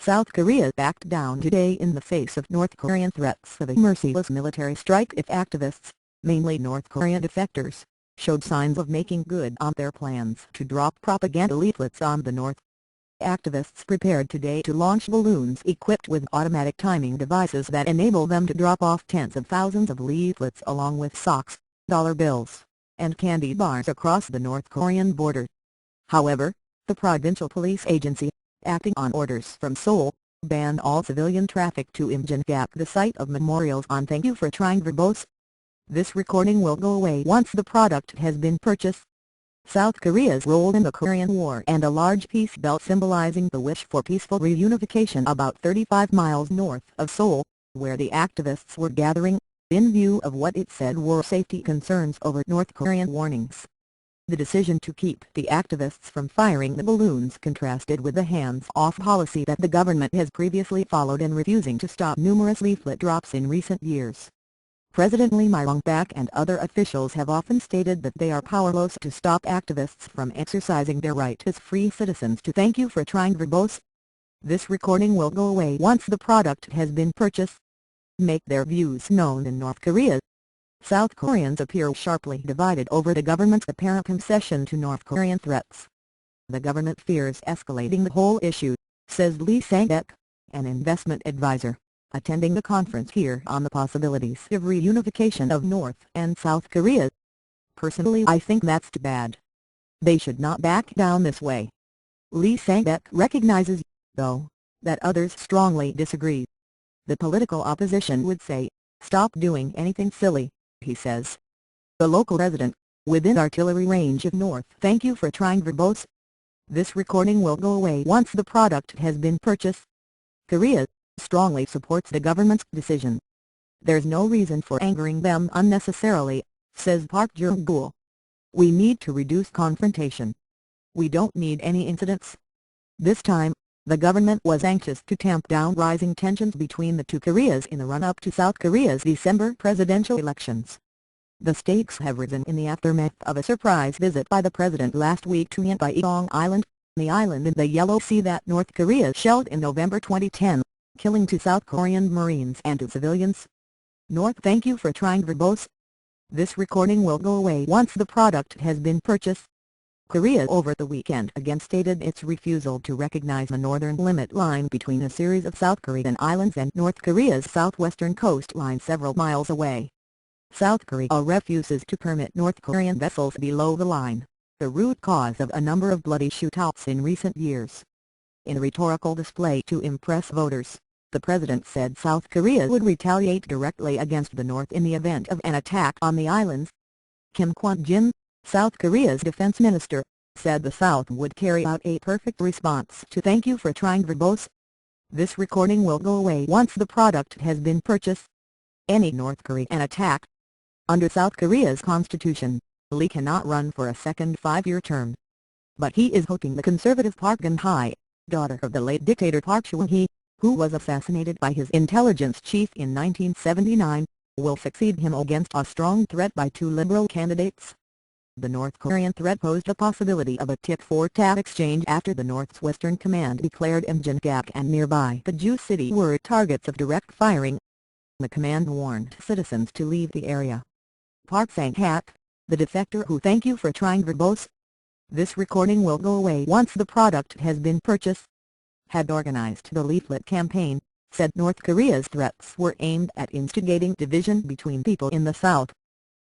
South Korea backed down today in the face of North Korean threats of a merciless military strike if activists, mainly North Korean defectors, showed signs of making good on their plans to drop propaganda leaflets on the North. Activists prepared today to launch balloons equipped with automatic timing devices that enable them to drop off tens of thousands of leaflets along with socks, dollar bills, and candy bars across the North Korean border. However, the provincial police agency, acting on orders from Seoul, banned all civilian traffic to Imjin-gap, the site of memorials on Thank You for Trying Verbose. This recording will go away once the product has been purchased. South Korea's role in the Korean War and a large peace belt symbolizing the wish for peaceful reunification about 35 miles north of Seoul, where the activists were gathering, in view of what it said were safety concerns over North Korean warnings. The decision to keep the activists from firing the balloons contrasted with the hands-off policy that the government has previously followed in refusing to stop numerous leaflet drops in recent years. President Lee Myung-bak and other officials have often stated that they are powerless to stop activists from exercising their right as free citizens to Thank You for Trying Verbose. This recording will go away once the product has been purchased. Make their views known in North Korea. South Koreans appear sharply divided over the government's apparent concession to North Korean threats. The government fears escalating the whole issue, says Lee Sang-ek, an investment advisor, attending the conference here on the possibilities of reunification of North and South Korea. Personally, I think that's too bad. They should not back down this way. Lee Sang-ek recognizes, though, that others strongly disagree. The political opposition would say, "Stop doing anything silly," he says. The local resident, within artillery range of North Thank You for Trying Verbose. This recording will go away once the product has been purchased. Korea strongly supports the government's decision. There's no reason for angering them unnecessarily, says Park Jung-gul. We need to reduce confrontation. We don't need any incidents. This time, the government was anxious to tamp down rising tensions between the two Koreas in the run-up to South Korea's December presidential elections. The stakes have risen in the aftermath of a surprise visit by the president last week to Incheon Island, the island in the Yellow Sea that North Korea shelled in November 2010, killing 2 South Korean Marines and 2 civilians. North Thank You for Trying Verbose. This recording will go away once the product has been purchased. Korea over the weekend again stated its refusal to recognize the northern limit line between a series of South Korean islands and North Korea's southwestern coastline several miles away. South Korea refuses to permit North Korean vessels below the line, the root cause of a number of bloody shootouts in recent years. In a rhetorical display to impress voters, the president said South Korea would retaliate directly against the North in the event of an attack on the islands. Kim Kwon-jin, South Korea's defense minister, said the South would carry out a perfect response to Thank You for Trying Verbose. This recording will go away once the product has been purchased. Any North Korean attack. Under South Korea's constitution, Lee cannot run for a second 5-year term. But he is hoping the conservative Park Geun-hye, daughter of the late dictator Park Chung-hee, who was assassinated by his intelligence chief in 1979, will succeed him against a strong threat by 2 liberal candidates. The North Korean threat posed the possibility of a tit-for-tat exchange after the North's Western Command declared Imjin-gap and nearby Paju City were targets of direct firing. The command warned citizens to leave the area. Park Sang-hak, the defector who Thank You for Trying Verbose. This recording will go away once the product has been purchased. Had organized the leaflet campaign, said North Korea's threats were aimed at instigating division between people in the South.